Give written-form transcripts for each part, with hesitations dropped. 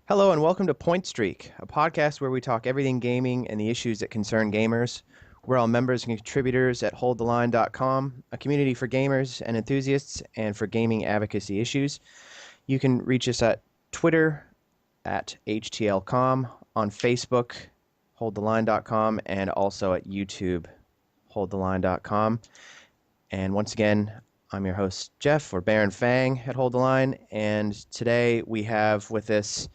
Hello and welcome to Point Streak, a podcast where we talk everything gaming and the issues that concern gamers. We're all members and contributors at holdtheline.com, a community for gamers and enthusiasts and for gaming advocacy issues. You can reach us at Twitter at HTLcom, on Facebook, holdtheline.com, and also at YouTube, holdtheline.com. And once again, I'm your host, Jeff, or Baron Fang at Hold the Line, and today we have with us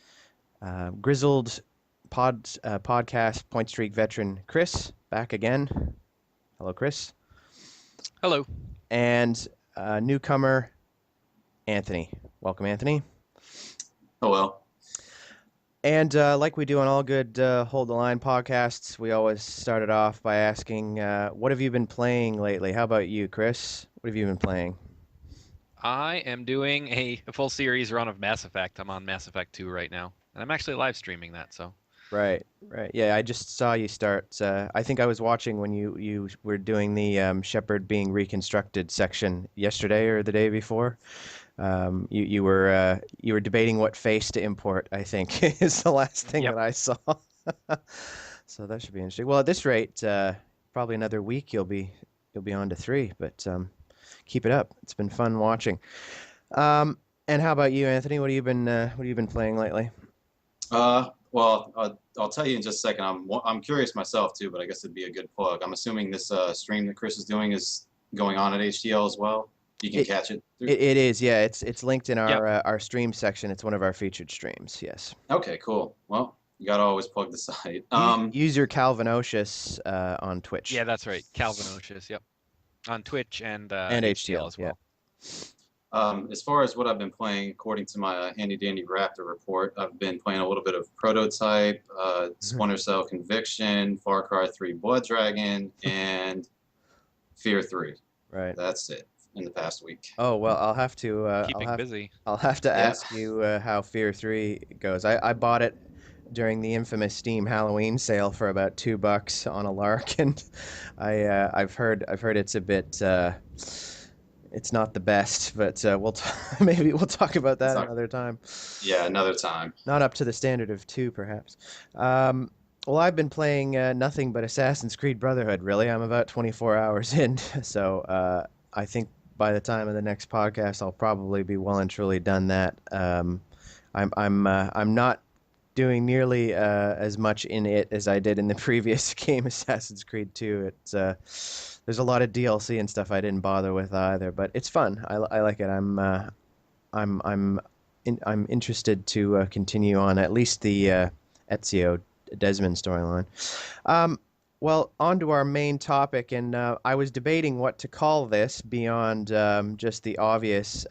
grizzled podcast Point Streak veteran Chris back again. Hello, Chris. Hello. And newcomer Anthony. Welcome, Anthony. Hello. And like we do on all good Hold the Line podcasts, we always started off by asking, what have you been playing lately? How about you, Chris? What have you been playing? I am doing a full series run of Mass Effect. I'm on Mass Effect 2 right now. And I'm actually live streaming that, so. Right. Yeah, I just saw you start. I think I was watching when you were doing the Shepard being reconstructed section yesterday or the day before. You were debating what face to import, I think, is the last thing that I saw. So that should be interesting. Well, at this rate, probably another week you'll be on to 3, but keep it up. It's been fun watching. And how about you, Anthony? What have you been playing lately? Well, I'll tell you in just a second. I'm curious myself too, but I guess it'd be a good plug. I'm assuming this stream that Chris is doing is going on at HDL as well. You can catch it. It is, yeah. It's linked in our stream section. It's one of our featured streams. Yes. Okay, cool. Well, you gotta always plug the site. Use your Calvinocious on Twitch. Yeah, that's right. Calvinocious. Yep. On Twitch and HDL as well. As far as what I've been playing, according to my handy dandy Raptor report, I've been playing a little bit of Prototype, Splinter Cell Conviction, Far Cry 3 Blood Dragon, and Fear 3. Right. That's it in the past week. Oh well, I'll have to busy. I'll have to ask you how Fear 3 goes. I bought it during the infamous Steam Halloween sale for about $2 on a lark, and I've heard it's a bit. It's not the best, but maybe we'll talk about that another time. Yeah, another time. Not up to the standard of 2, perhaps. Well, I've been playing nothing but Assassin's Creed Brotherhood, really. I'm about 24 hours in, so I think by the time of the next podcast, I'll probably be well and truly done that. I'm not doing nearly as much in it as I did in the previous game, Assassin's Creed 2. There's a lot of DLC and stuff I didn't bother with either, but it's fun. I like it. I'm interested to continue on at least the Ezio Desmond storyline. Well, on to our main topic, and I was debating what to call this beyond just the obvious,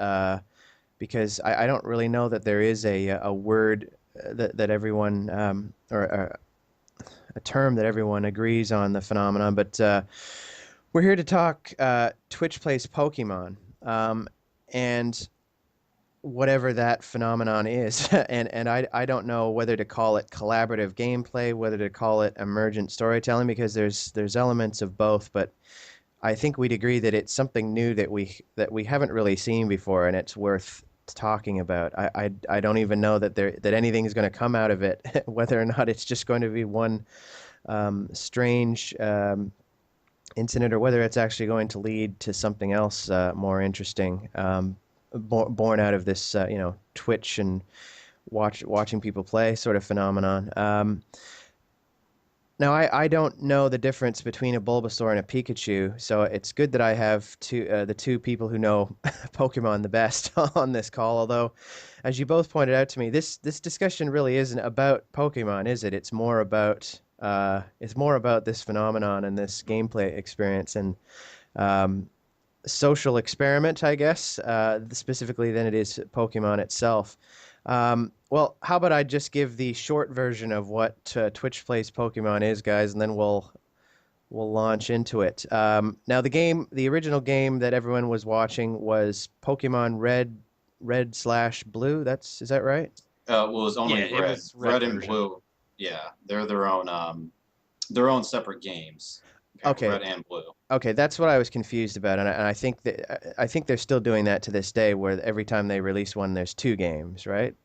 because I don't really know that there is a word that everyone or a term that everyone agrees on the phenomenon, but we're here to talk Twitch Plays Poekmon, and whatever that phenomenon is. and I don't know whether to call it collaborative gameplay, whether to call it emergent storytelling, because there's elements of both, but I think we'd agree that it's something new that we haven't really seen before, and it's worth talking about. I don't even know that anything is going to come out of it, whether or not it's just going to be one strange incident, or whether it's actually going to lead to something else more interesting, born out of this Twitch and watching people play sort of phenomenon. Now I don't know the difference between a Bulbasaur and a Pikachu, so it's good that I have the two people who know Pokemon the best on this call. Although, as you both pointed out to me, this discussion really isn't about Pokemon, is it? It's more about this phenomenon and this gameplay experience and social experiment, I guess, specifically than it is Pokemon itself. Well, how about I just give the short version of what Twitch Plays Pokemon is, guys, and then we'll launch into it. Now, the original game that everyone was watching was Pokemon Red/Blue. Is that right? Well, it was only Yeah, it red. was red Red and version. blue. Yeah, they're their own separate games. Okay. Red and blue. Okay, that's what I was confused about, and I think they're still doing that to this day, where every time they release one, there's 2 games, right?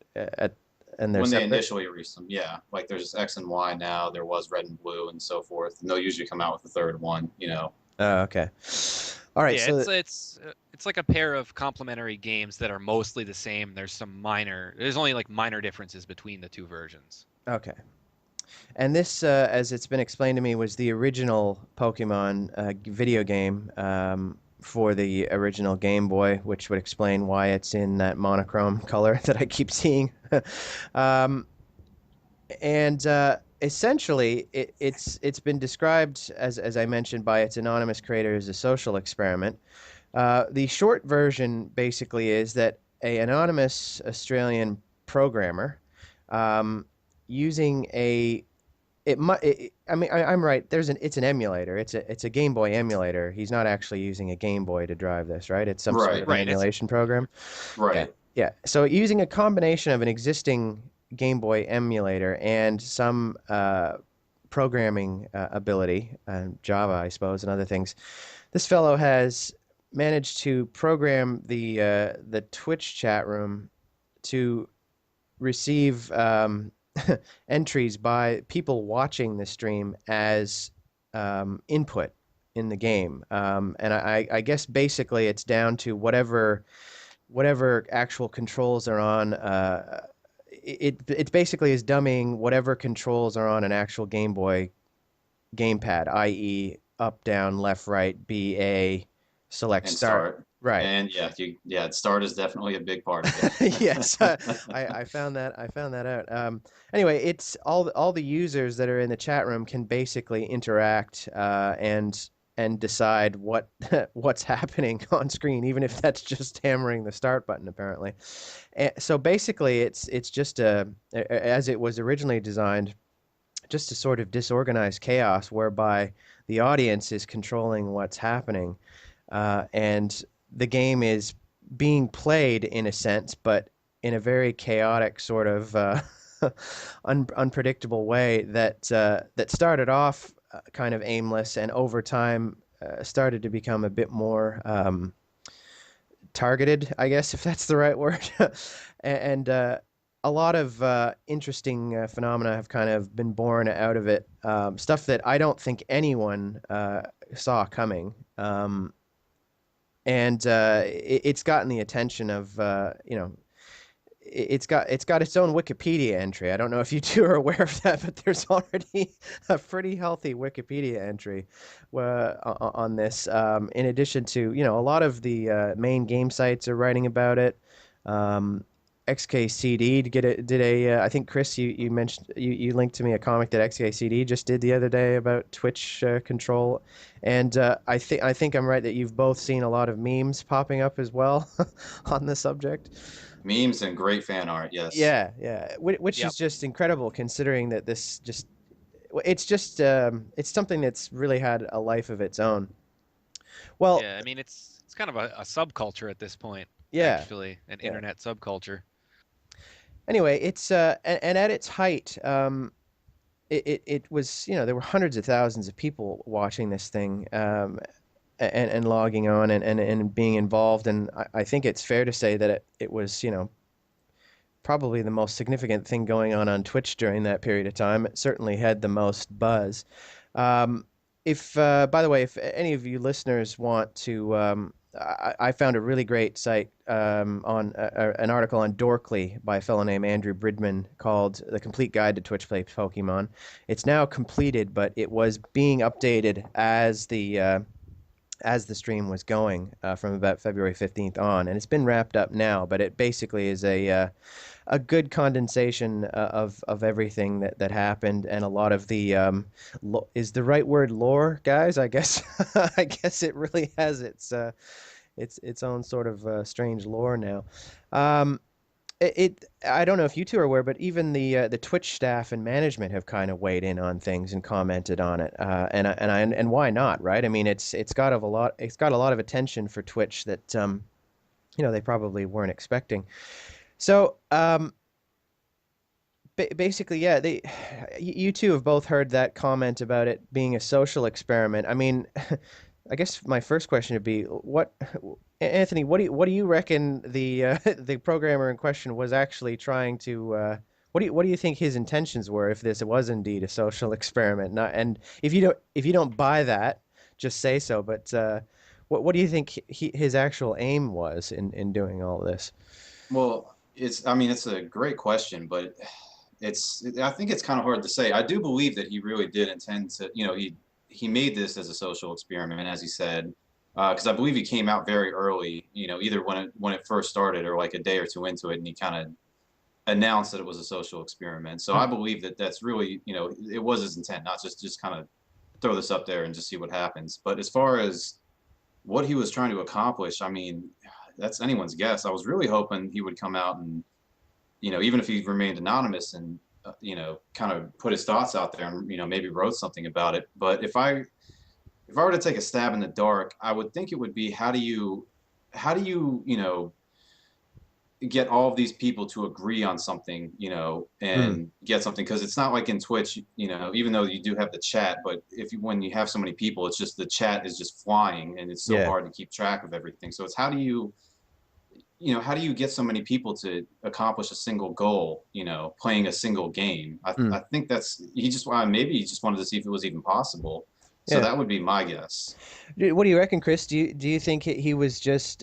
and they're When they separate. initially released them, yeah. Like there's X and Y now, there was red and blue and so forth. And they'll usually come out with the third one, you know. Oh, okay. All right. Yeah, So it's like a pair of complementary games that are mostly the same. There's only like minor differences between the two versions. okay. And this, as it's been explained to me, was the original Pokemon video game for the original Game Boy, which would explain why it's in that monochrome color that I keep seeing. um, and essentially, it's been described as I mentioned by its anonymous creator as a social experiment. The short version basically is that a anonymous Australian programmer um, using a it might. I mean, I'm right. It's an emulator. It's a Game Boy emulator. He's not actually using a Game Boy to drive this, right? It's some sort Right, of an Right. It's emulation program. Yeah, right. yeah. So using a combination of an existing Game Boy emulator and some programming ability, Java, I suppose, and other things, this fellow has managed to program the Twitch chat room to receive entries by people watching the stream as input in the game. And I guess basically it's down to whatever actual controls are on. It basically is dumbing whatever controls are on an actual Game Boy gamepad, i.e., up, down, left, right, B, A, select, And start. start. Right. And yeah, start is definitely a big part of Yes, it. I found that out. Anyway, it's all the users that are in the chat room can basically interact and decide what's happening on screen, even if that's just hammering the start button, apparently. So basically, it's just as it was originally designed, just a sort of disorganized chaos whereby the audience is controlling what's happening, and the game is being played in a sense, but in a very chaotic sort of unpredictable way that started off kind of aimless and over time started to become a bit more targeted, I guess, if that's the right word. And a lot of interesting phenomena have kind of been born out of it. Stuff that I don't think anyone saw coming. And it's gotten the attention of it's got its own Wikipedia entry. I don't know if you two are aware of that, but there's already a pretty healthy Wikipedia entry on this. In addition to, a lot of the main game sites are writing about it. XKCD did a I think Chris you mentioned you linked to me a comic that XKCD just did the other day about Twitch control, and I think I'm right that you've both seen a lot of memes popping up as well on the subject. Memes and great fan art, yes. Yeah, yeah, which Yep. is just incredible considering that this just it's something that's really had a life of its own. Well, Yeah, I mean it's kind of a subculture at this point, yeah, actually, an yeah. internet subculture. Anyway, it's and at its height, it was there were hundreds of thousands of people watching this thing and logging on and being involved, and I think it's fair to say that it was probably the most significant thing going on Twitch during that period of time. It certainly had the most buzz. If, by the way, if any of you listeners want to, I found a really great site on an article on Dorkly by a fellow named Andrew Bridman called "The Complete Guide to Twitch Play Pokemon." It's now completed, but it was being updated as the stream was going from about February 15th on, and it's been wrapped up now. But it basically is a good condensation of everything that happened, and a lot of the is the right word lore, guys? I guess I guess it really has its own sort of strange lore now. Um, I don't know if you two are aware, but even the Twitch staff and management have kind of weighed in on things and commented on it, and why not, right? I mean, it's got a lot of attention for Twitch that they probably weren't expecting. So basically, yeah, you two have both heard that comment about it being a social experiment. I mean, I guess my first question would be, Anthony, what do you reckon the the programmer in question was actually trying to what do you think his intentions were if this was indeed a social experiment? Not, and if you don't buy that, just say so. But what do you think his actual aim was in doing all this? Well, I mean, it's a great question, but I think it's kind of hard to say. I do believe that he really did intend to, he made this as a social experiment, as he said, because I believe he came out very early, either when it first started or like a day or two into it, and he kind of announced that it was a social experiment. So Hmm. I believe that that's really, it was his intent, not just kind of throw this up there and just see what happens. But as far as what he was trying to accomplish, I mean, that's anyone's guess. I was really hoping he would come out and, even if he remained anonymous and, kind of put his thoughts out there and, maybe wrote something about it. But if I were to take a stab in the dark, I would think it would be how do you, get all of these people to agree on something, Hmm. and get something, because it's not like in Twitch, even though you do have the chat, but when you have so many people, it's just the chat is just flying and it's so Yeah. hard to keep track of everything. So it's how do you get so many people to accomplish a single goal, playing a single game? Hmm. I think maybe he just wanted to see if it was even possible. So Yeah. that would be my guess. What do you reckon, Chris? Do you think he was just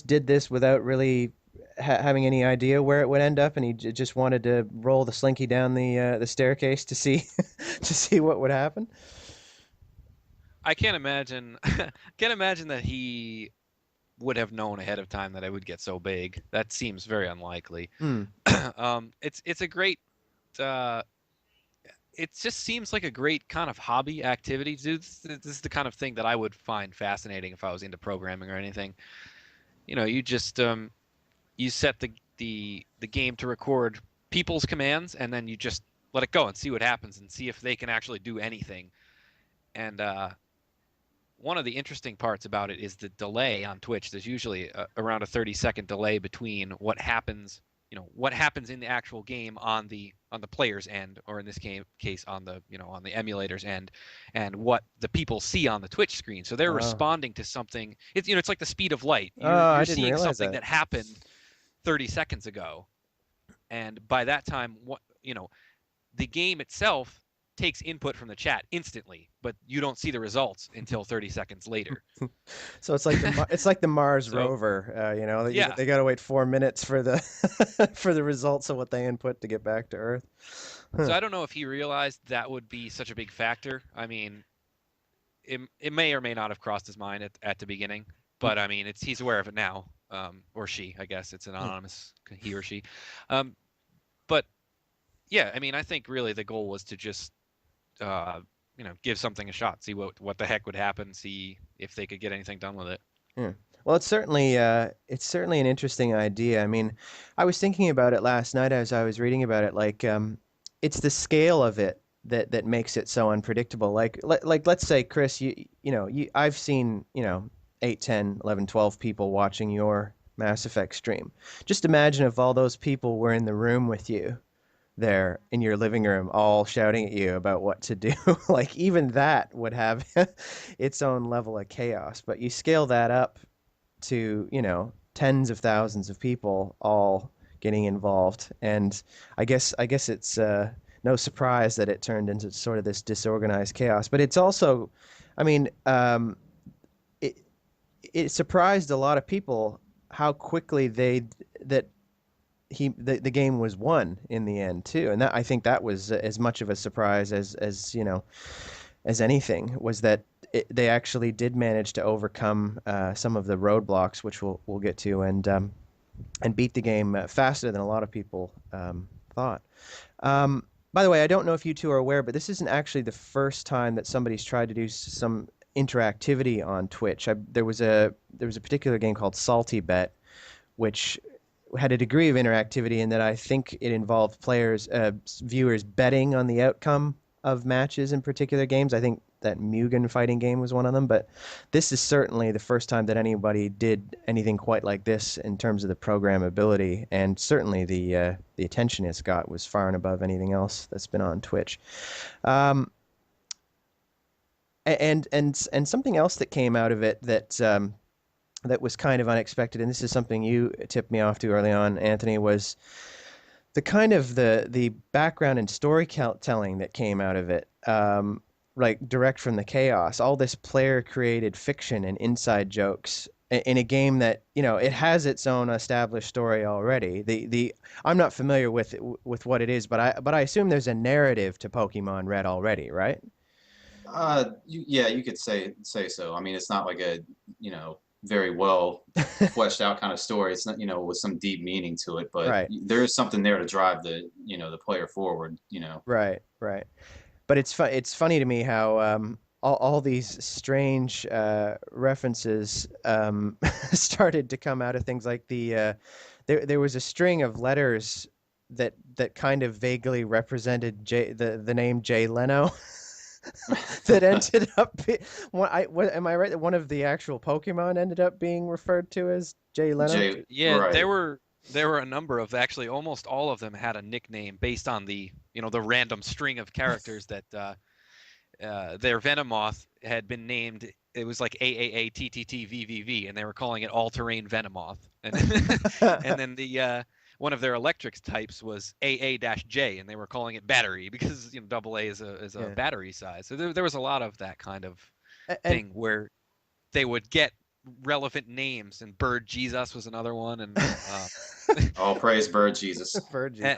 did this without really having any idea where it would end up, and he just wanted to roll the slinky down the staircase to see to see what would happen? I can't imagine can't imagine that he would have known ahead of time that I would get so big. That seems very unlikely. Hmm. It's a great uh, it just seems like a great kind of hobby activity to do. This is the kind of thing that I would find fascinating if I was into programming or anything. You just you set the game to record people's commands, and then you just let it go and see what happens and see if they can actually do anything. And one of the interesting parts about it is the delay on Twitch. There's usually around a 30-second delay between what happens in the actual game on the player's end, or in this case on on the emulator's end, and what the people see on the Twitch screen. So they're Oh. responding to something. It's like the speed of light. Oh, I You're didn't seeing realize something that. that happened 30 seconds ago, and by that time, the game itself takes input from the chat instantly, but you don't see the results until 30 seconds later. So it's like the Mars So rover. yeah, They got to wait 4 minutes for the for the results of what they input to get back to Earth. so Huh. I don't know if he realized that would be such a big factor. I mean, it may or may not have crossed his mind at the beginning, but I mean, he's aware of it now, or she, I guess it's Hmm. anonymous, he or she. Um, but yeah, I mean, I think really the goal was to just uh, give something a shot, see what the heck would happen, see if they could get anything done with it. Yeah. Well, it's certainly an interesting idea. I mean, I was thinking about it last night as I was reading about it. Like, it's the scale of it that makes it so unpredictable. Like let's say, Chris, I've seen 8, 10, 11, 12 people watching your Mass Effect stream. Just imagine if all those people were in the room with you there in your living room, all shouting at you about what to do. Like even that would have its own level of chaos. But you scale that up to, tens of thousands of people all getting involved. And I guess it's no surprise that it turned into sort of this disorganized chaos. But it's also, I mean, it it surprised a lot of people how quickly that the game was won in the end too. And that I think that was as much of a surprise as as anything, was that they actually did manage to overcome some of the roadblocks, which we'll get to, and beat the game faster than a lot of people thought. By the way, I don't know if you two are aware, but this isn't actually the first time that somebody's tried to do some interactivity on Twitch. There was a particular game called Salty Bet, which had a degree of interactivity in that I think it involved viewers betting on the outcome of matches in particular games. I think that Mugen fighting game was one of them, but this is certainly the first time that anybody did anything quite like this in terms of the programmability, and certainly the attention it's got was far and above anything else that's been on Twitch. Um, and something else that came out of it that was kind of unexpected, and this is something you tipped me off to early on, Anthony, was the kind of the background and storytelling that came out of it, like direct from the chaos, all this player created fiction and inside jokes in a game that, it has its own established story already. The I'm not familiar with what it is, but I assume there's a narrative to Pokemon Red already, right? Yeah, you could say so. I mean, it's not like a, very well fleshed out kind of story. It's not, with some deep meaning to it, but Right, there is something there to drive the player forward. right, right. But it's funny to me how all these strange references started to come out of things like there was a string of letters that kind of vaguely represented the name Jay Leno that ended up am I right that one of the actual Pokemon ended up being referred to as Jay Leno? Yeah, Right. there were a number of, actually almost all of them had a nickname based on the random string of characters that their Venomoth had been named. It was like AAATTTVVV, and they were calling it All-Terrain Venomoth. And and then the one of their electric types was AA-J, and they were calling it Battery because double A is a Yeah. battery size. So there was a lot of that kind of And thing where they would get relevant names, and Bird Jesus was another one, and All praise Bird Jesus. Virgin. eh,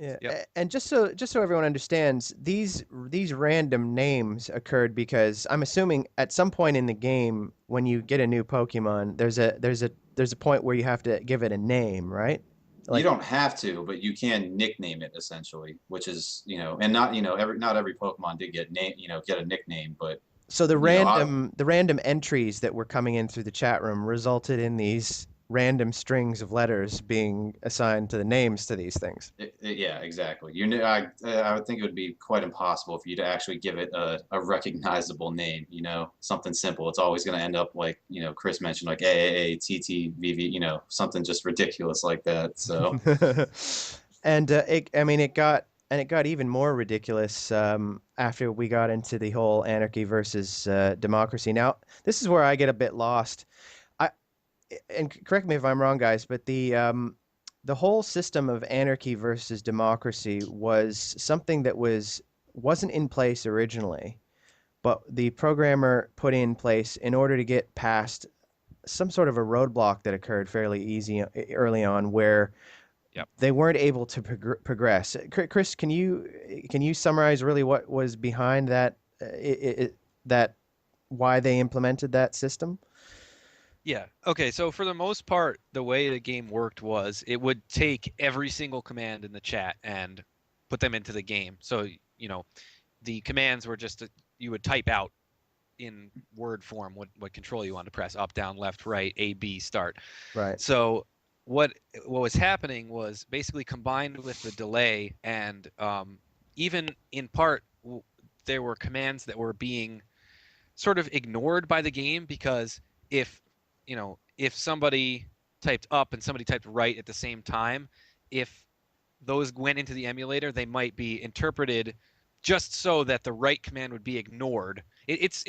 Yeah, yep. and just so everyone understands, these random names occurred because I'm assuming at some point in the game when you get a new Pokemon, there's a point where you have to give it a name, right? You Like don't have to, but you can nickname it essentially, which is, and not, not every Pokemon did get a nickname, but so the I random entries that were coming in through the chat room resulted in these random strings of letters being assigned to the names to these things. yeah, exactly. I would think it would be quite impossible for you to actually give it a recognizable name. Something simple. It's always going to end up like Chris mentioned, like AAATTVV. Something just ridiculous like that. So And it got even more ridiculous after we got into the whole anarchy versus democracy. Now, this is where I get a bit lost. I and correct me if I'm wrong, guys, but the whole system of anarchy versus democracy was something that wasn't in place originally, but the programmer put in place in order to get past some sort of a roadblock that occurred fairly early on, where Yep. they weren't able to progress. Chris, can you summarize really what was behind that? That why they implemented that system? Yeah. Okay. So for the most part, the way the game worked was it would take every single command in the chat and put them into the game. So, the commands were just you would type out in word form what control you wanted to press: up, down, left, right, A, B, start. Right. So what what was happening was basically combined with the delay, and even in part there were commands that were being sort of ignored by the game, because if if somebody typed up and somebody typed right at the same time, if those went into the emulator, they might be interpreted just so that the right command would be ignored. It's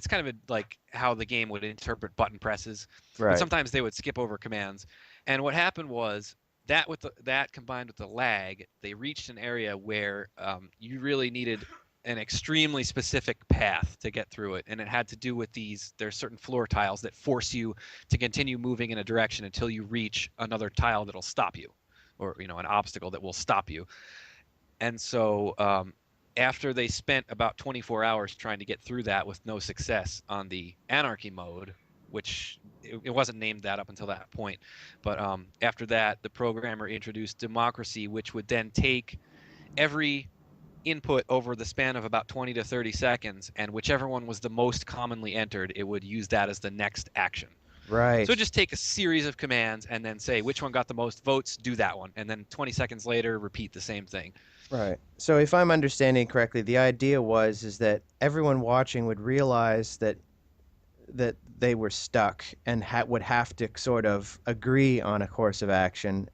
kind of like how the game would interpret button presses, but Right. sometimes they would skip over commands. And what happened was that that combined with the lag, they reached an area where you really needed an extremely specific path to get through it, and it had to do with there's certain floor tiles that force you to continue moving in a direction until you reach another tile that'll stop you, or an obstacle that will stop you. And so after they spent about 24 hours trying to get through that with no success on the anarchy mode, which it wasn't named that up until that point, but after that the programmer introduced democracy, which would then take every input over the span of about 20 to 30 seconds, and whichever one was the most commonly entered, it would use that as the next action. So Right. just take a series of commands and then say which one got the most votes, do that one, and then 20 seconds later repeat the same thing. Right. So if I'm understanding correctly, the idea is that everyone watching would realize that they were stuck and would have to sort of agree on a course of action,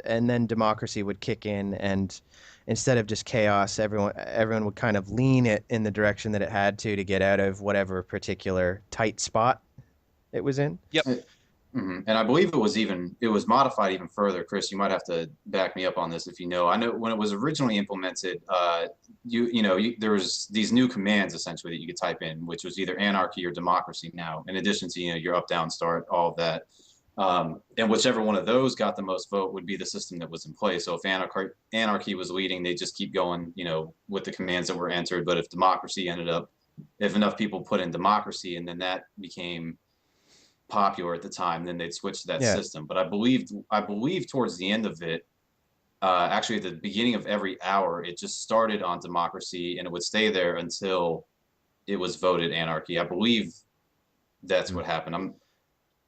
and then democracy would kick in, and instead of just chaos, everyone would kind of lean it in the direction that it had to get out of whatever particular tight spot it was in. Yep. And I believe it was modified even further. Chris, you might have to back me up on this if you know. I know when it was originally implemented, there was these new commands essentially that you could type in, which was either anarchy or democracy. Now, in addition to your up, down, start, all of that, and whichever one of those got the most vote would be the system that was in place. So if anarchy was leading, they just keep going, with the commands that were entered. But if enough people put in democracy, and then that became popular at the time, then they'd switch to that Yeah. system. But I believe towards the end of it, actually at the beginning of every hour, it just started on democracy and it would stay there until it was voted anarchy. I believe that's Mm. what happened.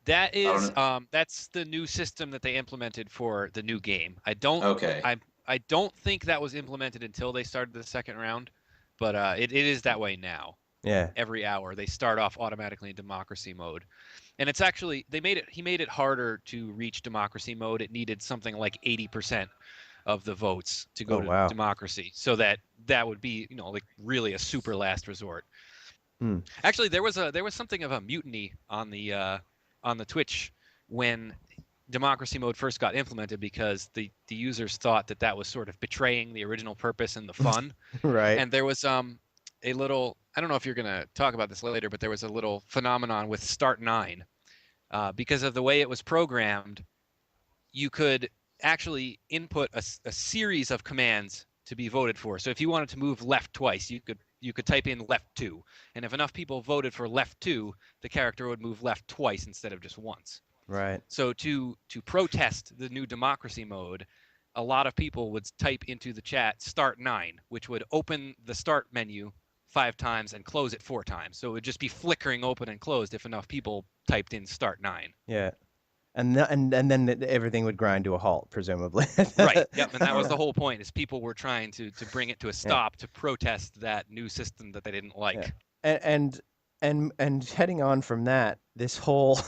That I don't is, know. that's the new system that they implemented for the new game. I don't, Okay. I don't think that was implemented until they started the second round, but it is that way now. Yeah. Every hour they start off automatically in democracy mode, and it's actually he made it harder to reach democracy mode. It needed something like 80% of the votes to Oh go to wow. democracy, so that would be like really a super last resort. Hmm. Actually, there was something of a mutiny on the Twitch when democracy mode first got implemented, because the users thought that was sort of betraying the original purpose and the fun. Right. And there was a little, I don't know if you're gonna talk about this later, but there was a little phenomenon with Start 9, because of the way it was programmed. You could actually input a series of commands to be voted for. So if you wanted to move left twice, you could type in left 2, and if enough people voted for left 2, the character would move left twice instead of just once. Right. So to protest the new democracy mode, a lot of people would type into the chat Start 9, which would open the Start menu 5 times and close it 4 times. So it would just be flickering open and closed if enough people typed in Start 9. Yeah. And then everything would grind to a halt, presumably. Right. Yep. And that was Uh, the whole point, is people were trying to bring it to a Yeah. stop to protest that new system that they didn't Yeah. like. And heading on from that, this whole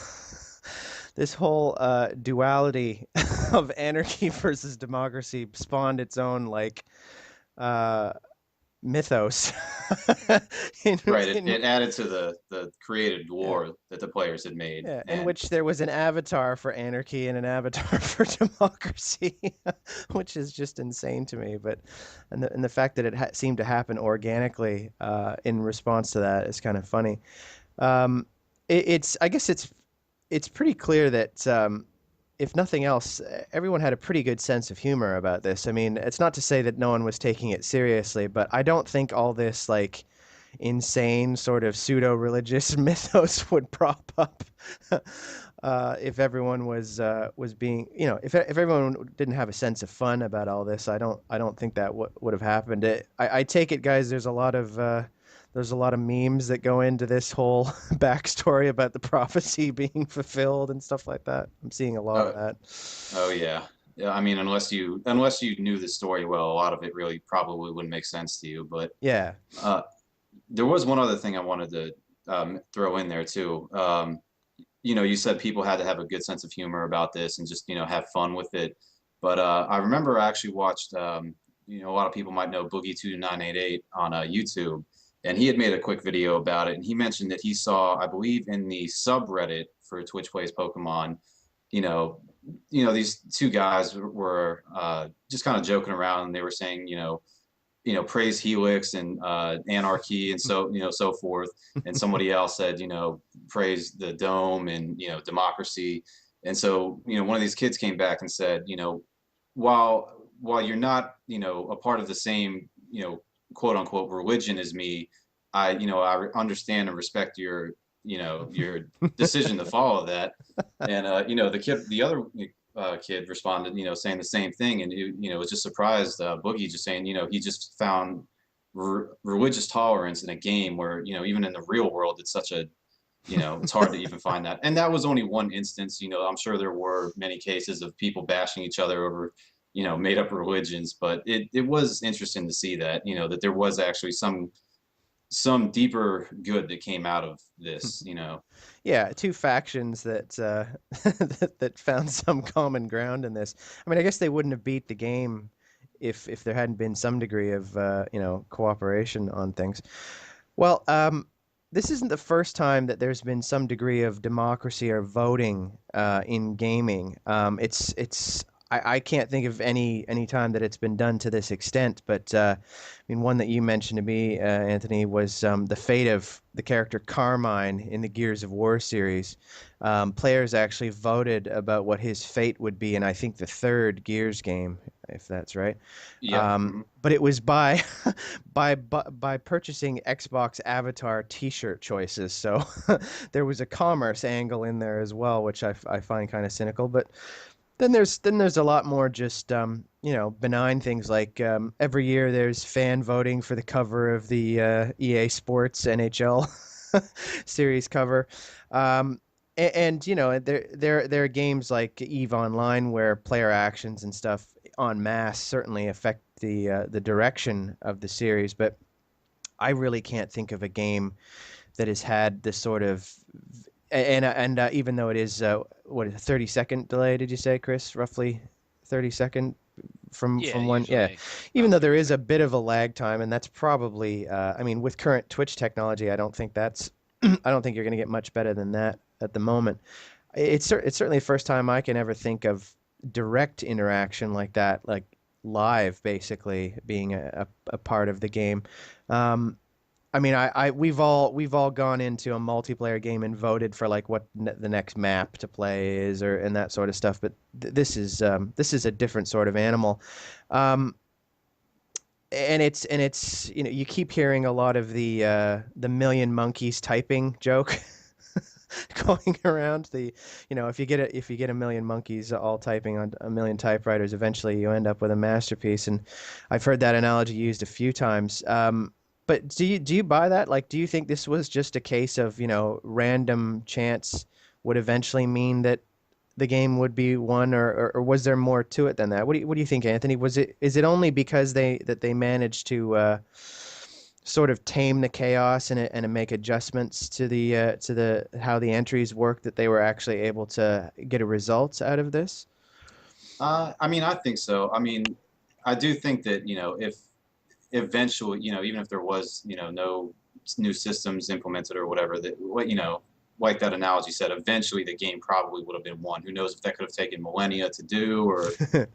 this whole duality of anarchy versus democracy spawned its own like uh mythos in right. It, in it added to the created yeah, war that the players had made. yeah, in And which there was an avatar for anarchy and an avatar for democracy, which is just insane to me. But and the fact that it seemed to happen organically in response to that is kind of funny. Um, it's I guess it's pretty clear that if nothing else, everyone had a pretty good sense of humor about this. I mean, it's not to say that no one was taking it seriously, but I don't think all this like insane sort of pseudo-religious mythos would prop up if everyone was being, if everyone didn't have a sense of fun about all this. I don't think that would have happened. I take it, guys. There's a lot of memes that go into this whole backstory about the prophecy being fulfilled and stuff like that. I'm seeing a lot of oh, that. oh yeah. Yeah, I mean, unless you knew the story well, a lot of it really probably wouldn't make sense to you. But Yeah. uh, there was one other thing I wanted to throw in there too. You said people had to have a good sense of humor about this and just have fun with it. But I remember I actually watched. A lot of people might know Boogie2988 on YouTube, and he had made a quick video about it. And he mentioned that he saw, I believe, in the subreddit for Twitch Plays Pokemon, you know, these two guys were just kind of joking around, and they were saying, praise Helix and Anarchy and so forth. And somebody else said, praise the Dome and democracy. And so one of these kids came back and said, while you're not a part of the same quote unquote religion as me, I understand and respect your decision to follow that. And the other kid responded, saying the same thing, and was just surprised. Boogie just saying, he just found religious tolerance in a game where even in the real world, it's such a it's hard to even find that. And that was only one instance. I'm sure there were many cases of people bashing each other over made up religions, but it was interesting to see that that there was actually some deeper good that came out of this. Yeah, two factions that that found some common ground in this. I mean, I guess they wouldn't have beat the game if there hadn't been some degree of cooperation on things. Well, this isn't the first time that there's been some degree of democracy or voting in gaming. I can't think of any time that it's been done to this extent, but I mean, one that you mentioned to me, Anthony, was the fate of the character Carmine in the Gears of War series. Players actually voted about what his fate would be in, I think, the third Gears game, if that's right. Yep. Hmm. But it was by by purchasing Xbox Avatar T-shirt choices. So there was a commerce angle in there as well, which I find kind of cynical. But then there's a lot more just benign things like every year there's fan voting for the cover of the EA Sports NHL series cover. And there are games like Eve Online where player actions and stuff en masse certainly affect the direction of the series, but I really can't think of a game that has had this sort of and even though it is what is it, 30-second delay, did you say, Chris? Roughly 30-second Yeah, from one, yeah. usually Even about though there 30 is a seconds. bit of a lag time, and that's probably I mean, with current Twitch technology, I don't think that's I don't think you're going to get much better than that at the moment. It's certainly the first time I can ever think of direct interaction like that, like live basically being a part of the game. Um, I mean, we've all gone into a multiplayer game and voted for like what the next map to play is, or and that sort of stuff. But this is a different sort of animal, um, and it's you keep hearing a lot of the million monkeys typing joke going around. If you get a million monkeys all typing on a million typewriters, eventually you end up with a masterpiece. And I've heard that analogy used a few times. But do you buy that? Like, do you think this was just a case of, random chance would eventually mean that the game would be won, or was there more to it than that? What do you think, Anthony? Is it only because they managed to sort of tame the chaos and make adjustments to the how the entries work that they were actually able to get a result out of this? I mean, I think so. I mean, I do think that, if eventually, even if there was, no new systems implemented or whatever, that what, like that analogy said, eventually the game probably would have been won. Who knows if that could have taken millennia to do or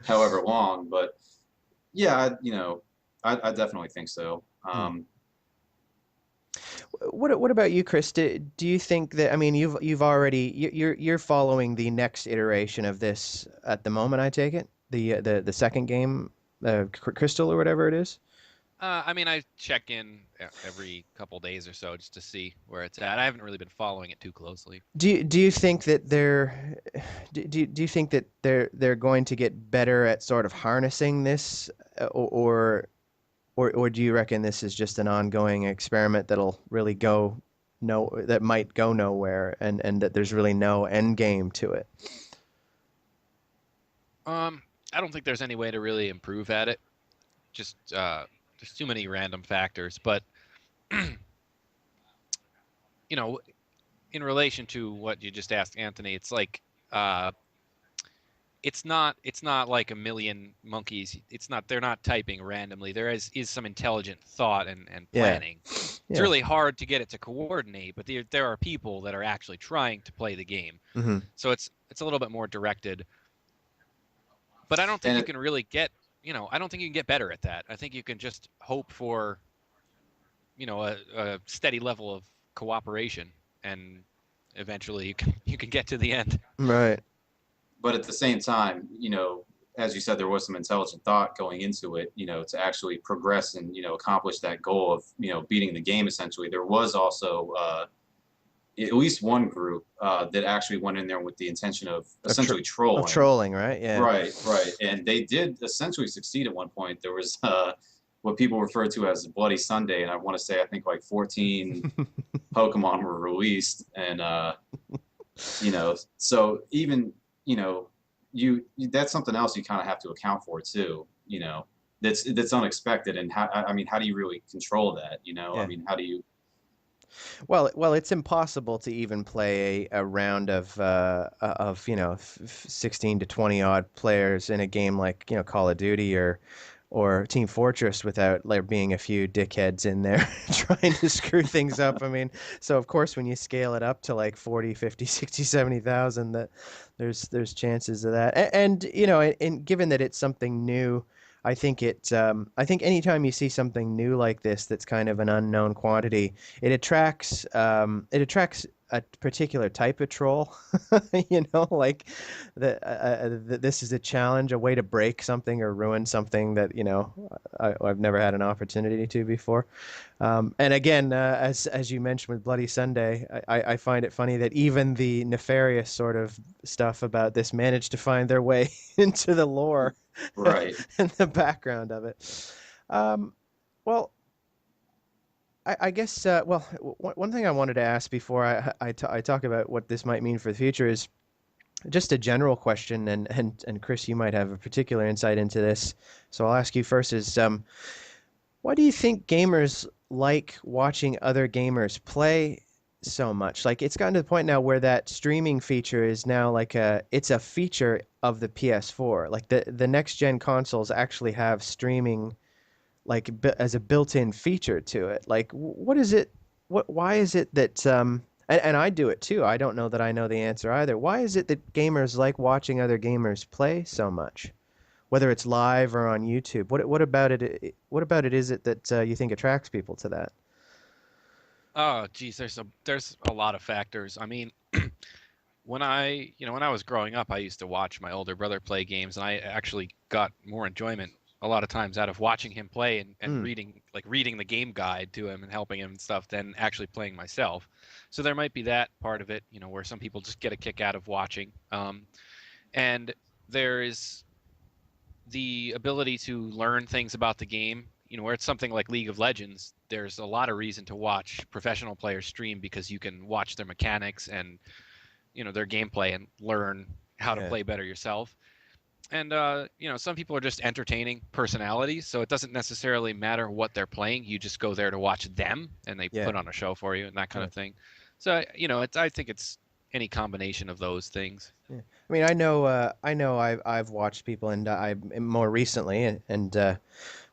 however long, but yeah, I definitely think so. Hmm. What about you, Chris? Do you think that, I mean, you've already you're following the next iteration of this at the moment, I take it? The second game, Crystal or whatever it is? I mean, I check in every couple days or so just to see where it's at. I haven't really been following it too closely. Do you think that do you think that they're going to get better at sort of harnessing this, or do you reckon this is just an ongoing experiment that'll really go no that might go nowhere, and that there's really no end game to it? I don't think there's any way to really improve at it. Just there's too many random factors. But you know, in relation to what you just asked, Anthony, it's like uh, it's not like a million monkeys. It's not they're not typing randomly. There is some intelligent thought and Yeah, planning. It's yeah. really hard to get it to coordinate, but there are people that are actually trying to play the game. Hmm. So it's a little bit more directed. But I don't think And you can really get, I don't think you can get better at that. I think you can just hope for, a steady level of cooperation, and eventually you can get to the end. Right. but at the same time, as you said, there was some intelligent thought going into it, to actually progress and, accomplish that goal of, beating the game essentially. There was also at least one group that actually went in there with the intention of Of tr essentially of trolling. trolling, right? Yeah. Right, right. And they did essentially succeed at one point. There was what people refer to as Bloody Sunday, and I want to say I think like 14 Pokemon were released, and so even that's something else you kind of have to account for too. That's unexpected, and I mean, how do you really control that? I Yeah. mean, how do you? Well, it's impossible to even play a round of 16 to 20 odd players in a game like Call of Duty, or or Team Fortress without there being a few dickheads in there trying to screw things up. I mean, so of course when you scale it up to like 40, 50, 60, 70,000, that there's chances of that. And you know, and given that it's something new, I think anytime you see something new like this that's kind of an unknown quantity, it attracts a particular type of troll. You know, like this is a challenge, a way to break something or ruin something that, you know, I've never had an opportunity to before. And again, as you mentioned with Bloody Sunday, I find it funny that even the nefarious sort of stuff about this managed to find their way into the lore Right. and the background of it. Um, well, I guess one thing I wanted to ask before I talk about what this might mean for the future is just a general question, and Chris, you might have a particular insight into this, so I'll ask you first. Is why do you think gamers like watching other gamers play so much? Like it's gotten to the point now where that streaming feature is now like it's a feature of the PS4. Like the next gen consoles actually have streaming like as a built-in feature to it. Like what is it? Why is it that and I do it too. I don't know that I know the answer either. Why is it that gamers like watching other gamers play so much? Whether it's live or on YouTube. What about it? What about it is it that you think attracts people to that? Oh, geez, there's a lot of factors. I mean, when I was growing up, I used to watch my older brother play games, and I actually got more enjoyment a lot of times out of watching him play and Mm, reading the game guide to him and helping him and stuff than actually playing myself. So there might be that part of it, where some people just get a kick out of watching. And there is the ability to learn things about the game. Where it's something like League of Legends, there's a lot of reason to watch professional players stream because you can watch their mechanics and their gameplay and learn how to yeah, play better yourself. And some people are just entertaining personalities, so it doesn't necessarily matter what they're playing. You just go there to watch them, and they yeah, put on a show for you and that kind yeah. of thing. So I think it's any combination of those things. Yeah. I mean, I know I've watched people, and I more recently, and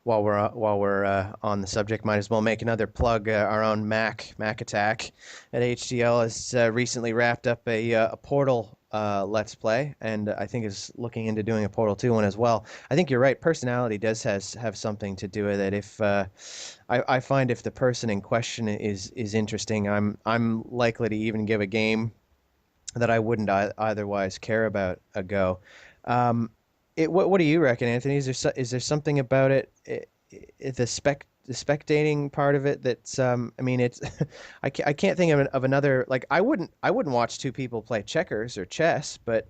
while we're on the subject, might as well make another plug. Our own Mac Attack at HDL has recently wrapped up a Portal Let's Play, and I think is looking into doing a Portal 2 one as well. I think you're right. Personality does has have something to do with it. If I find if the person in question is interesting, I'm likely to even give a game that I wouldn't otherwise care about a go. Um, what do you reckon, Anthony? Is there something about the spectating part of it that's I mean it's I can't think of another like I wouldn't watch two people play checkers or chess, but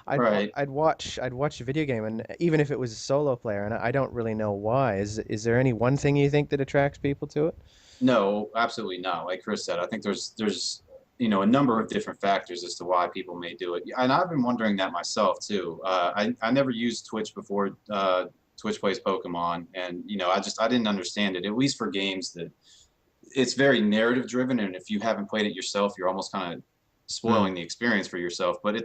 Right. I'd watch a video game, and even if it was a solo player, and I don't really know why. Is there any one thing you think that attracts people to it? No, absolutely not. Like Chris said, I think there's a number of different factors as to why people may do it, and I've been wondering that myself too. I never used Twitch before. Twitch plays Pokemon, and I didn't understand it. At least for games that it's very narrative driven, and if you haven't played it yourself, you're almost kind of Mm, spoiling the experience for yourself. But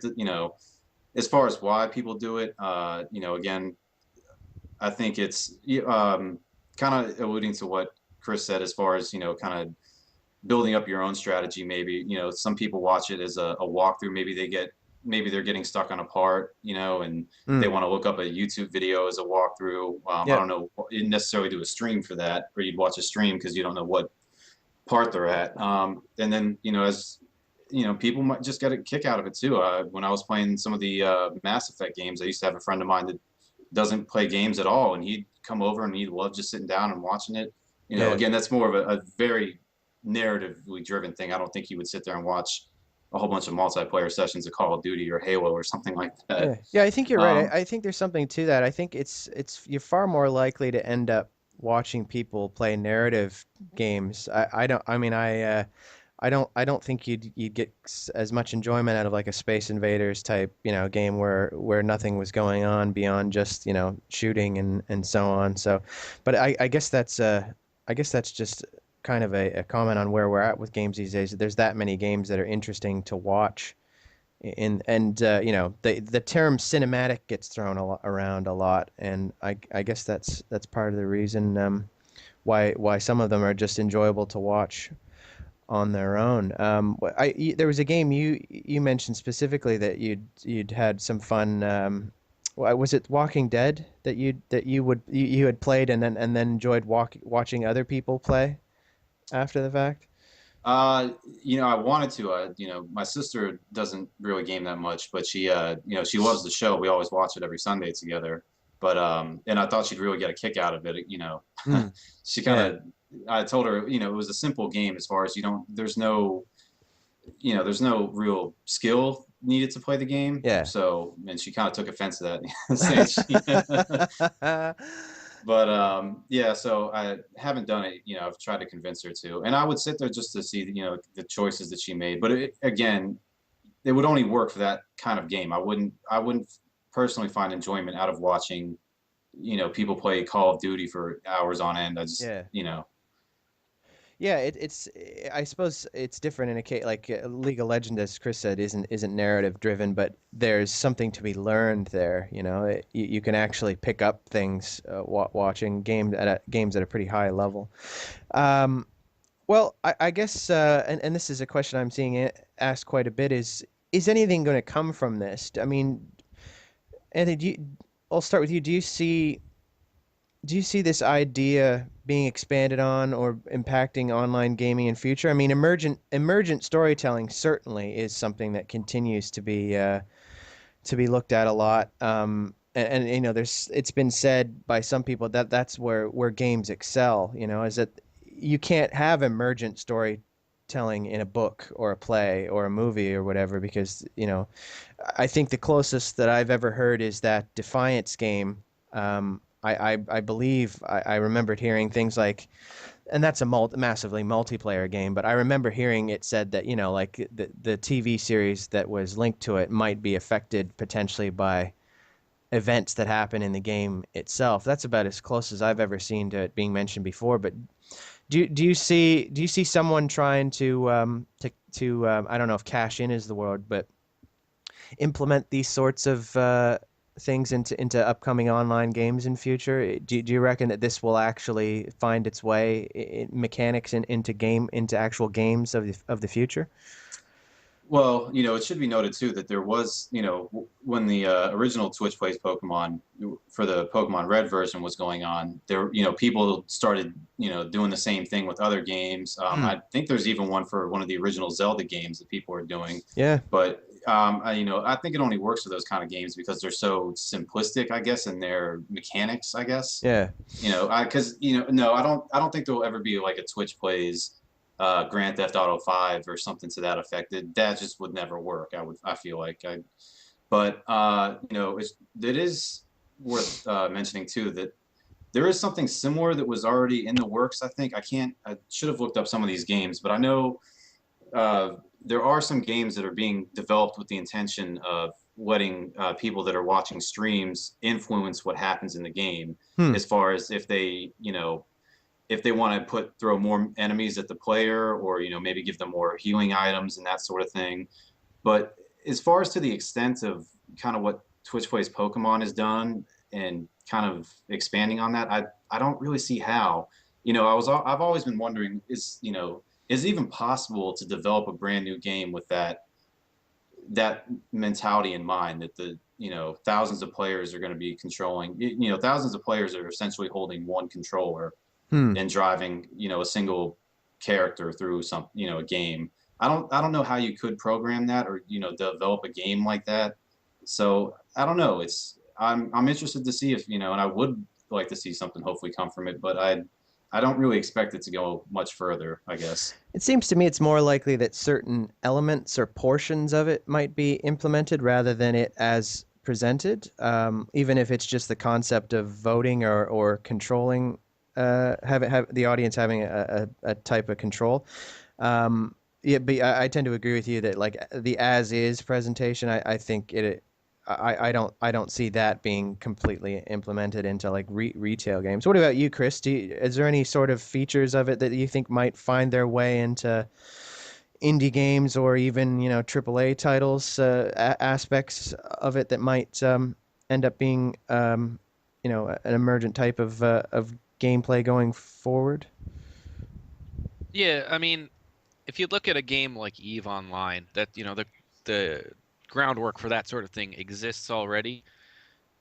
as far as why people do it, again, I think it's kind of alluding to what Chris said as far as kind of building up your own strategy. Maybe some people watch it as a walkthrough. Maybe they're getting stuck on a part, and they mm, want to look up a YouTube video as a walkthrough. I yeah, don't know, you didn't necessarily do a stream for that, or you'd watch a stream because you don't know what part they're at. And then as people might just get a kick out of it too. When I was playing some of the Mass Effect games, I used to have a friend of mine that doesn't play games at all, and he'd come over and he'd love just sitting down and watching it. yeah. Again, that's more of a very narratively driven thing. I don't think he would sit there and watch a whole bunch of multiplayer sessions of Call of Duty or Halo or something like that. Yeah, yeah, I think you're right. Um, I think there's something to that. I think it's you're far more likely to end up watching people play narrative games. I don't. I mean, I don't think you'd get as much enjoyment out of like a Space Invaders type, game where nothing was going on beyond just, shooting and so on. So, but I guess that's just kind of a comment on where we're at with games these days. There's that many games that are interesting to watch And you know, the term cinematic gets thrown around a lot, and I guess that's part of the reason why some of them are just enjoyable to watch on their own. There was a game you mentioned specifically that you'd had some fun. Was it Walking Dead that you had played and then enjoyed watching other people play after the fact? I wanted to. My sister doesn't really game that much, but she loves the show. We always watch it every Sunday together. But and I thought she'd really get a kick out of it. Mm, She kind yeah, of. I told her, it was a simple game as far as you don't. There's no real skill needed to play the game. yeah. So, and she kind of took offense to that, saying but yeah, so I haven't done it. I've tried to convince her to, and I would sit there just to see, the choices that she made. But again, it would only work for that kind of game. I wouldn't personally find enjoyment out of watching, people play Call of Duty for hours on end. I just, Yeah. Yeah, it's I suppose it's different in a case like League of Legends, as Chris said, isn't narrative driven, but there's something to be learned there. You know, you can actually pick up things watching games at a pretty high level. Um, well, I guess, and this is a question I'm seeing asked quite a bit: is anything going to come from this? I mean, Anthony, I'll start with you. Do you see this idea being expanded on or impacting online gaming in future? I mean, emergent storytelling certainly is something that continues to be looked at a lot. And you know, it's been said by some people that that's where games excel. You know, is that you can't have emergent storytelling in a book or a play or a movie or whatever because I think the closest that I've ever heard is that Defiance game. I believe I remembered hearing things like, and that's a massively multiplayer game, but I remember hearing it said that, like the TV series that was linked to it might be affected potentially by events that happen in the game itself. That's about as close as I've ever seen to it being mentioned before. But do you see someone trying to I don't know if cash in is the word, but implement these sorts of things into upcoming online games in future? Do you reckon that this will actually find its way mechanics into actual games of the future? Well, it should be noted too that there was, when the original Twitch Plays Pokemon for the Pokemon Red version was going on, there, people started, doing the same thing with other games. Hmm. I think there's even one for one of the original Zelda games that people are doing. Yeah. But, I think it only works for those kind of games because they're so simplistic, I guess, in their mechanics, I guess. Yeah. Because, no, I don't think there will ever be like a Twitch Plays Grand Theft Auto 5 or something to that effect. That just would never work. I feel like but it is worth mentioning too that there is something similar that was already in the works. I should have looked up some of these games, but I know uh, there are some games that are being developed with the intention of letting people that are watching streams influence what happens in the game, Hmm. as far as if they want to throw more enemies at the player, or maybe give them more healing items and that sort of thing. But as far as to the extent of kind of what Twitch Plays Pokemon has done and kind of expanding on that, I don't really see how. I've always been wondering, is it even possible to develop a brand new game with that mentality in mind, that the thousands of players are going to be controlling, thousands of players are essentially holding one controller Hmm. and driving a single character through a game. I don't know how you could program that, or develop a game like that. So I don't know. I'm interested to see if, and I would like to see something hopefully come from it, but I don't really expect it to go much further, I guess. It seems to me it's more likely that certain elements or portions of it might be implemented rather than it as presented, even if it's just the concept of voting or controlling, have the audience having a type of control. Yeah, but I tend to agree with you that like the as is presentation, I think I don't see that being completely implemented into like retail games. What about you, Chris? Is there any sort of features of it that you think might find their way indie games or even AAA titles, aspects of it that might end up being an emergent type of gameplay going forward. Yeah, I mean, if you look at a game like Eve Online, that the groundwork for that sort of thing exists already.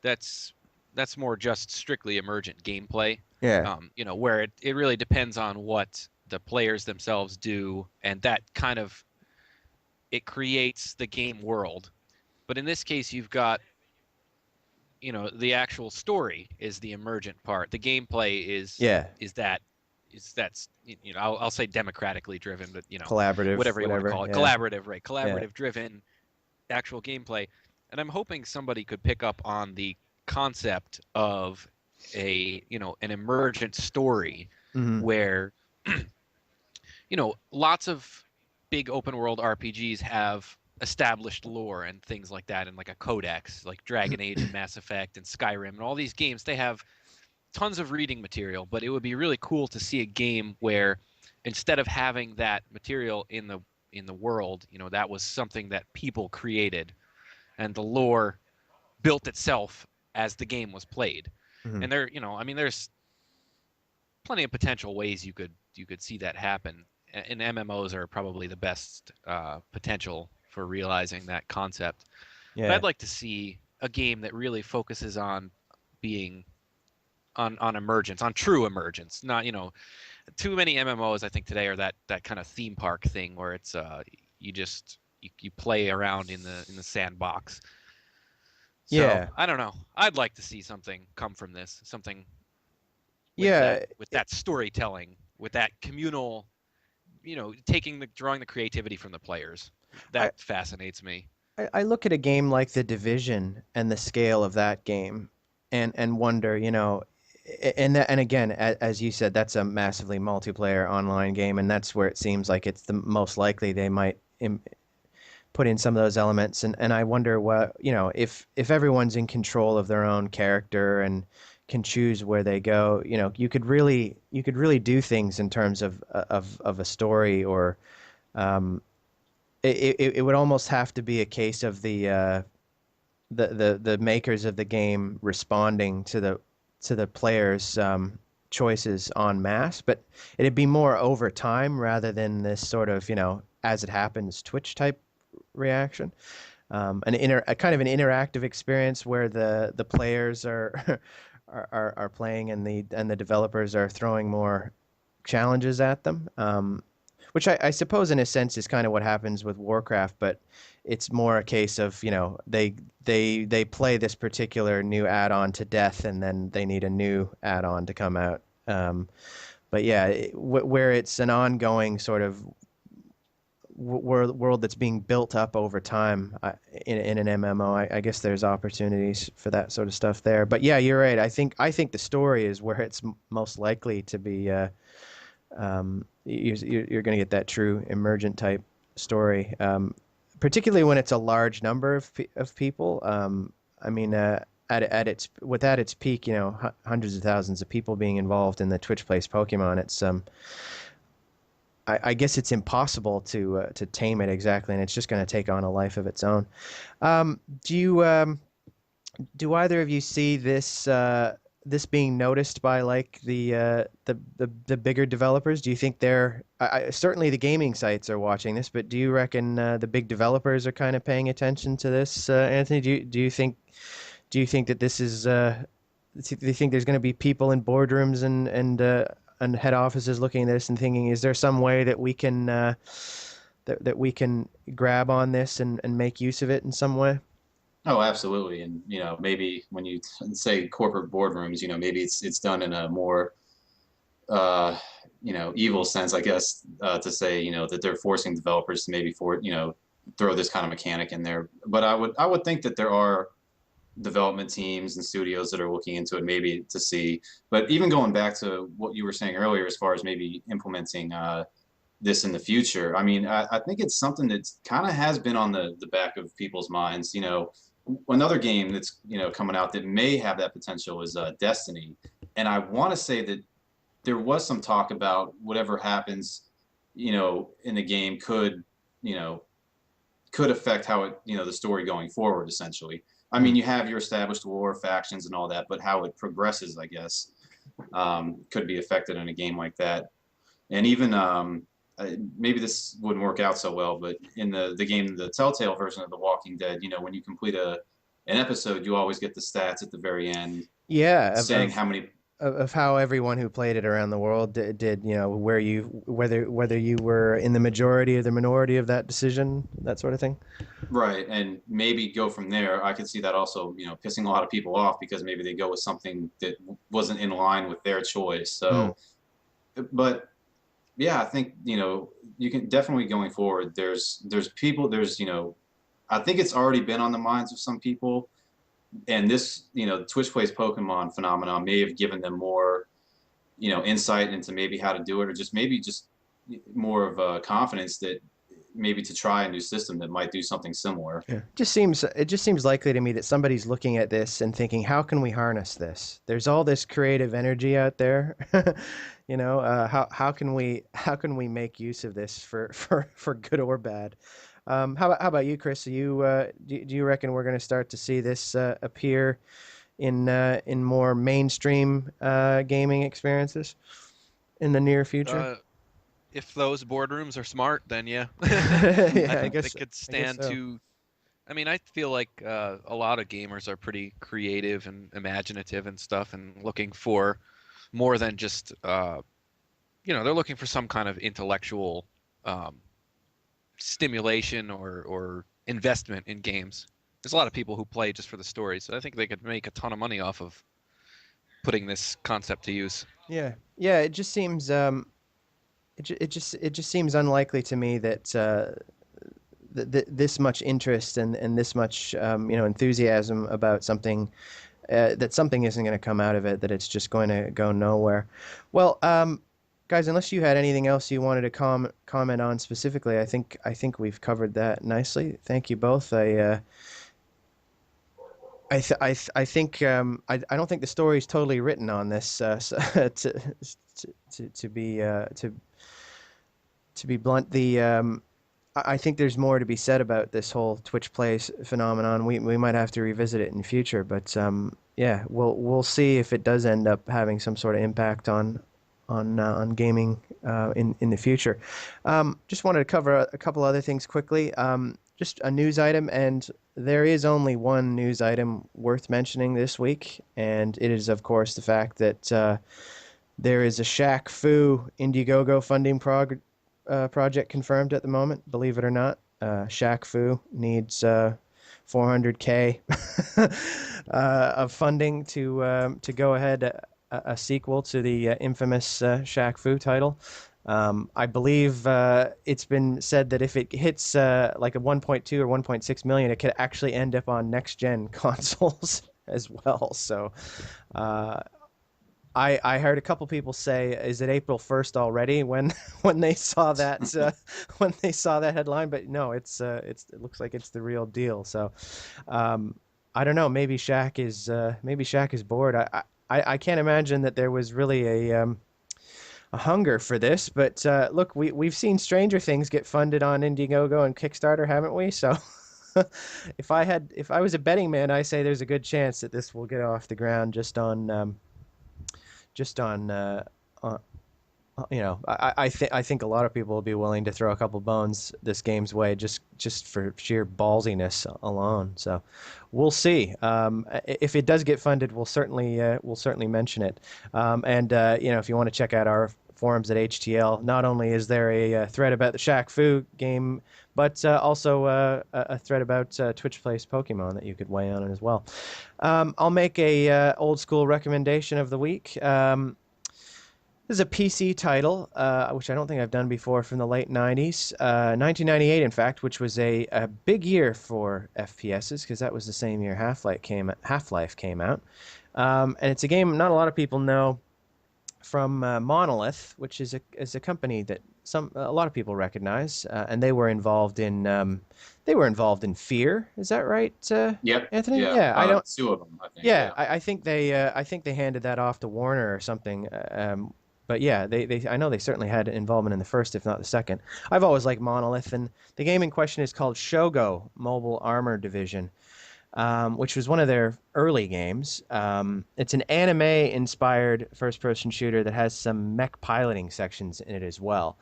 That's that's more just strictly emergent gameplay. Yeah. Where it really depends on what the players themselves do, and that kind of it creates the game world. But in this case, you've got the actual story is the emergent part. The gameplay Yeah. is that that's I'll say democratically driven, but Collaborative, whatever you want to whatever. call it, Yeah. collaborative, right? Yeah. Collaborative driven actual gameplay. And I'm hoping somebody could pick up on the concept of an emergent story Hmm. where lots of big open world RPGs have established lore and things like that, and like a codex, like Dragon Age and Mass Effect and Skyrim and all these games. They have tons of reading material, but it would be really cool to see a game where instead of having that material in the world, that was something that people created, and the lore built itself as the game was played. Hmm. And I mean, there's plenty of potential ways you could see that happen. And MMOs are probably the best potential for realizing that concept. But Yeah. I'd like to see a game that really focuses on being on emergence, on true emergence. Not too many MMOs I think today are that kind of theme park thing where it's you play around in the sandbox. So Yeah. I don't know. I'd like to see something come from this, something Yeah. with that storytelling, with that communal, taking drawing the creativity from the players. I, That fascinates me. I look at a game like The Division and the scale of that game, and wonder, and again, as you said, that's a massively multiplayer online game, and that's where it seems like it's the most likely they might put in some of those elements, and I wonder what, if everyone's in control of their own character and can choose where they go, you could really do things in terms of a story, or um, it would almost have to be a case of the makers of the game responding to the players' choices en masse, but it'd be more over time rather than this sort of as it happens Twitch type reaction. A kind of an interactive experience where the players are are playing, and the developers are throwing more challenges at them. Which I suppose in a sense is kind of what happens with Warcraft, but it's more a case of, they play this particular new add-on to death, and then they need a new add-on to come out. But yeah, where it's an ongoing sort of world that's being built up over time, in an MMO, I guess there's opportunities for that sort of stuff there. But yeah, you're right. I think the story is where it's most likely to be. You're going to get that true emergent type story, particularly when it's a large number of people. I mean, at its peak, hundreds of thousands of people being involved in the Twitch plays Pokemon. It's I guess it's impossible to tame it exactly, and it's just going to take on a life of its own. Um, do you do either of you see this being noticed by like the bigger developers? Do you think certainly the gaming sites are watching this, but do you reckon the big developers are kind of paying attention to this, Anthony? Do you think that this is do you think there's going to be people in boardrooms and head offices looking at this and thinking, is there some way that we can that we can grab on this and make use of it in some way? Oh, absolutely. And maybe when you say corporate boardrooms, maybe it's done in a more uh, evil sense, I guess, to say, that they're forcing developers to maybe throw this kind of mechanic in there. But I would think that there are development teams and studios that are looking into it, maybe to see. But even going back to what you were saying earlier, as far as maybe implementing this in the future, I mean, I think it's something that kind of has been on the back of people's minds. Another game that's coming out that may have that potential is Destiny, and I want to say that there was some talk about whatever happens, in the game could you know, could affect how it, the story going forward, essentially. I Mm. mean, you have your established war factions and all that, but how it progresses, I guess, could be affected in a game like that. And even maybe this wouldn't work out so well, but in the game, the Telltale version of The Walking Dead, when you complete an episode, you always get the stats at the very end Yeah, saying how many. of how everyone who played it around the world did, where whether you were in the majority or the minority of that decision, that sort of thing. Right, and maybe go from there. I could see that also, pissing a lot of people off because maybe they go with something that wasn't in line with their choice. Mm. So, but yeah, I think you can definitely going forward. There's people. I think it's already been on the minds of some people, and this Twitch plays Pokemon phenomenon may have given them more insight into maybe how to do it, or just more of a confidence that maybe to try a new system that might do something similar. Yeah. It just seems likely to me that somebody's looking at this and thinking, how can we harness this? There's all this creative energy out there. How can we make use of this for good or bad? How about you, Chris? Do you reckon we're going to start to see this appear in more mainstream gaming experiences in the near future? If those boardrooms are smart, then yeah. I Yeah, think they could stand so. to. I mean, I feel like a lot of gamers are pretty creative and imaginative and stuff, and looking for more than just, they're looking for some kind of intellectual um, stimulation or investment in games. There's a lot of people who play just for the story, so I think they could make a ton of money off of putting this concept to use. Yeah, yeah. It just seems it just seems unlikely to me that this much interest and this much enthusiasm about something that something isn't going to come out of it, that it's just going to go nowhere. Well, guys, unless you had anything else you wanted to comment on specifically, I think we've covered that nicely. Thank you both. I think I don't think the story is totally written on this. To be to be blunt, I think there's more to be said about this whole Twitch Plays phenomenon. We might have to revisit it in the future, but yeah, we'll see if it does end up having some sort of impact on gaming in the future. Just wanted to cover a couple other things quickly. Just a news item, and there is only one news item worth mentioning this week, and it is, of course, the fact that there is a Shaq Fu Indiegogo funding project confirmed at the moment, believe it or not. Shaq Fu needs 400K of funding to go ahead a sequel to the infamous Shaq Fu title. I believe it's been said that if it hits like a 1.2 or 1.6 million, it could actually end up on next gen consoles as well. So I heard a couple people say, "Is it April 1st already?" When when they saw that when they saw that headline, but no, it looks like it's the real deal. So I don't know. Maybe Shaq is bored. I can't imagine that there was really a hunger for this. But look, we've seen Stranger Things get funded on Indiegogo and Kickstarter, haven't we? So. If I was a betting man, I say there's a good chance that this will get off the ground just on I think a lot of people will be willing to throw a couple bones this game's way just for sheer ballsiness alone. So we'll see. If it does get funded, we'll certainly mention it. And if you want to check out our forums at HTL, not only is there a thread about the Shaq Fu game, but also a thread about Twitch Plays Pokemon that you could weigh on as well. I'll make a old school recommendation of the week. This is a PC title, which I don't think I've done before, from the late 90s. 1998, in fact, which was a big year for FPSs, because that was the same year Half-Life came out. And it's a game not a lot of people know from Monolith, which is a company that a lot of people recognize, and they were involved in Fear. Is that right, Yep. Anthony? Yeah. Yeah, I don't. Two of them, I think. Yeah, I think they handed that off to Warner or something. But yeah, I know they certainly had involvement in the first, if not the second. I've always liked Monolith, and the game in question is called Shogo Mobile Armor Division, which was one of their early games. It's an anime-inspired first-person shooter that has some mech piloting sections in it as well.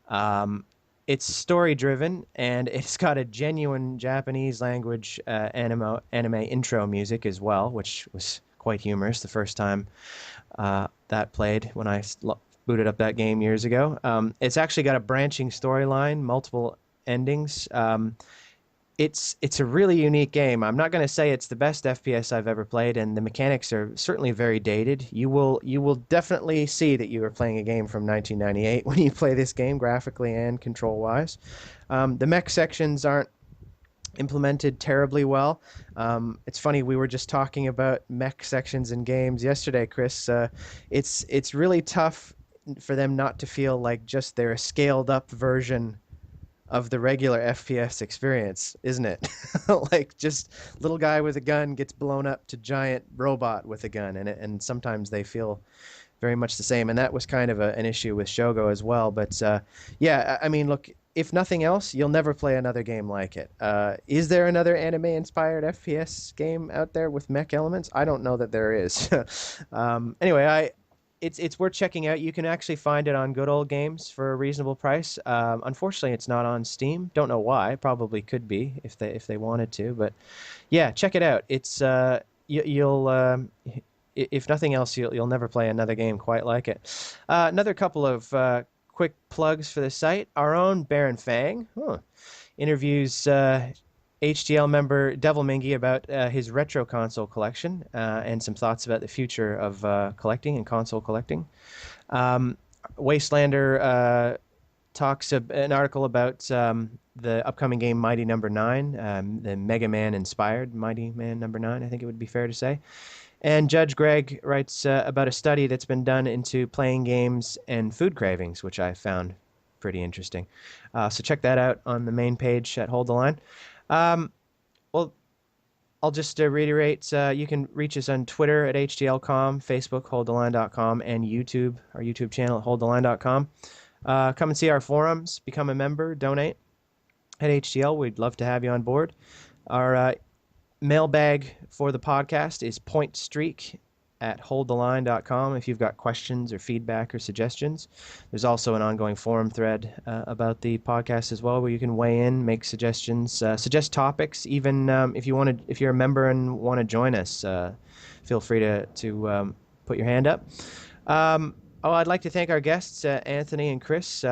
Um, it's story-driven, and it's got a genuine Japanese language anime intro music as well, which was quite humorous the first time that played when I booted up that game years ago. It's actually got a branching storyline, multiple endings. It's a really unique game. I'm not going to say it's the best FPS I've ever played, and the mechanics are certainly very dated. You will definitely see that you are playing a game from 1998 when you play this game, graphically and control wise. The mech sections aren't implemented terribly well. It's funny, we were just talking about mech sections in games yesterday, Chris. It's really tough for them not to feel like just they're a scaled up version of the regular FPS experience, isn't it? Like just little guy with a gun gets blown up to giant robot with a gun, and sometimes they feel very much the same. And that was kind of an issue with Shogo as well. But yeah, I mean, look, if nothing else, you'll never play another game like it. Is there another anime-inspired FPS game out there with mech elements? I don't know that there is. Anyway, it's worth checking out. You can actually find it on Good Old Games for a reasonable price. Unfortunately, it's not on Steam. Don't know why. Probably could be if they wanted to. But yeah, check it out. It's you'll if nothing else, you'll never play another game quite like it. Another couple of quick plugs for the site. Our own Baron Fang interviews HDL member Devil Mingy about his retro console collection and some thoughts about the future of collecting and console collecting. Wastelander talks an article about the upcoming game Mighty Number 9, the Mega Man inspired Mighty Man Number 9, I think it would be fair to say. And Judge Greg writes about a study that's been done into playing games and food cravings, which I found pretty interesting. So check that out on the main page at Hold the Line. Well, I'll just reiterate, you can reach us on Twitter at HDLcom, Facebook, holdtheline.com, and YouTube, our YouTube channel at holdtheline.com. Come and see our forums, become a member, donate at HDL. We'd love to have you on board. Our mailbag for the podcast is pointstreak at holdtheline.com if you've got questions or feedback or suggestions. There's also an ongoing forum thread about the podcast as well, where you can weigh in, make suggestions, suggest topics. Even if you're a member and want to join us, feel free to put your hand up. I'd like to thank our guests, Anthony and Chris.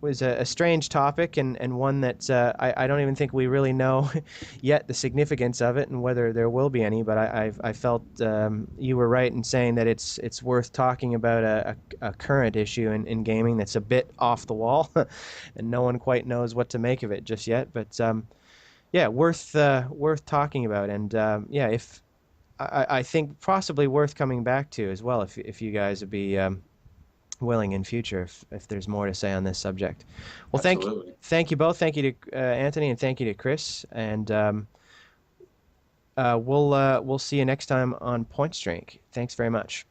Was a strange topic and one that I don't even think we really know yet the significance of it and whether there will be any. But I felt you were right in saying that it's worth talking about a current issue in gaming that's a bit off the wall, and no one quite knows what to make of it just yet. But yeah, worth talking about, and yeah, if I think possibly worth coming back to as well if you guys would be willing in future if there's more to say on this subject. Well, thank you both. Thank you to Anthony, and thank you to Chris. And we'll see you next time on Point Strike. Thanks very much.